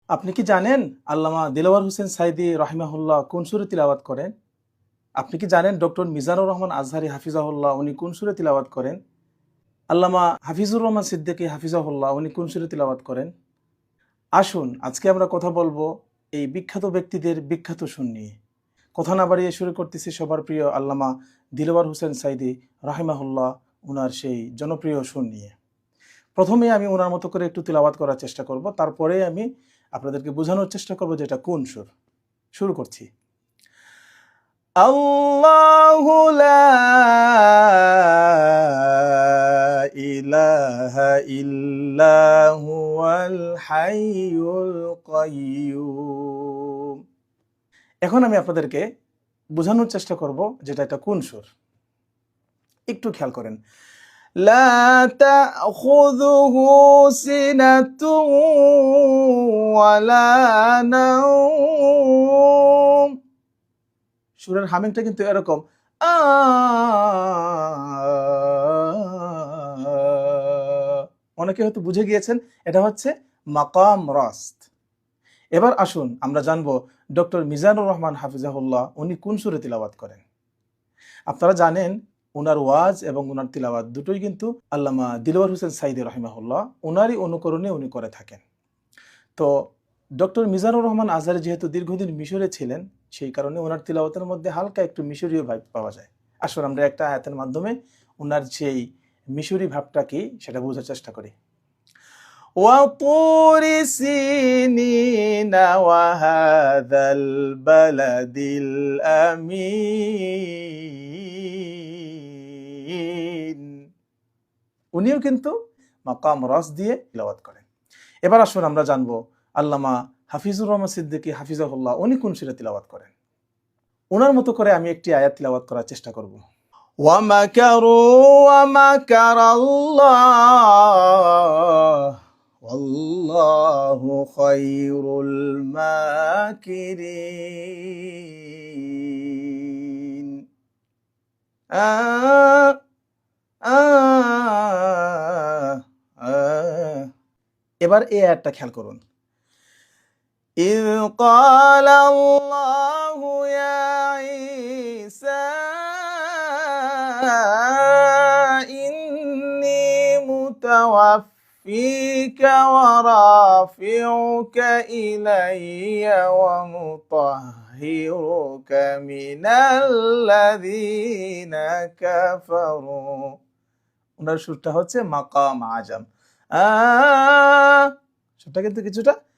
আপনি কি জানেন আল্লামা দিলওয়ার হোসেন সাইদি রাহিমাহুল্লাহ কোন সূরা তিলাওয়াত করেন? আপনি কি জানেন ডক্টর মিজানুর রহমান আজহারি হাফিজাহুল্লাহ উনি কোন সূরা তিলাওয়াত করেন? আল্লামা হাফিজুর রহমান সিদ্দিকী হাফিজাহুল্লাহ উনি কোন সূরা তিলাওয়াত করেন? আসুন আজকে আমরা কথা বলবো এই বিখ্যাত ব্যক্তিদের বিখ্যাত সুর নিয়ে। কথা না বাড়িয়ে শুরু করতেছি সবার প্রিয় আল্লামা দিলওয়ার হোসেন সাইদি রাহিমাহুল্লাহ উনার সেই জনপ্রিয় সুর নিয়ে। প্রথমে আমি ওনার মতো করে একটু তিলাওয়াত করার চেষ্টা করব, তারপরে আমি আপনাদেরকে বোঝানোর চেষ্টা করব যে এটা কোন সুর। শুরু করছি। আল্লাহু লা ইলাহা ইল্লা হুয়াল হাইয়ুল কাইয়্যুম। এখন আমি আপনাদেরকে বোঝানোর চেষ্টা করব যেটা এটা কোন সুর। একটু খেয়াল করেন। লা তাখুযুহু সিনাতুন ওয়ালা নাওম। সুরের হামিংটা কিন্তু এরকম আ। অনেকে হয়তো বুঝে গিয়েছেন এটা হচ্ছে মাকাম রাস্ত। এবার আসুন আমরা জানবো ডক্টর মিজানুর রহমান হাফিজাহুল্লাহ উনি কোন সুরে তিলাওয়াত করেন। আপনারা জানেন ওনার ওয়াজ এবং ওনার তিলাওয়াত দুটোই কিন্তু আল্লামা দিলওয়ার হোসেন সাইদি রাহিমাহুল্লাহ ওনারই অনুকরণে উনি করে থাকেন। তো ডক্টর মিজানুর রহমান আজহারি যেহেতু দীর্ঘদিন মিশরে ছিলেন, সেই কারণে ওনার তিলাওয়াতের মধ্যে হালকা একটু মিশরীয় ভাব পাওয়া যায়। আসলে আমরা একটা আয়াতের মাধ্যমে ওনার সেই মিশরি ভাবটা কি সেটা বোঝার চেষ্টা করি। وطور سينين وهذا البلد الأمين। উনিও কিন্তু মাকাম রাস দিয়ে তিলাওয়াত করেন। এবার আসুন আমরা জানবো আল্লামা হাফিজুর রহমান সিদ্দিকী হাফিজাহুল্লাহ উনি কোন সুরে তিলাওয়াত করেন। ওনার মতো করে আমি একটি আয়াত তিলাওয়াত করার চেষ্টা করব। ومكروا ومكر الله والله خير الماكرين। এবার এই আয়াতটা খেয়াল করুন। إذ قال الله يا عيسى إني متوفيك ورافعك إلي ومطهرك من الذين كفروا। ওনার সুরটা হচ্ছে মাকাম আজম। সুরটা কিন্তু কিছুটা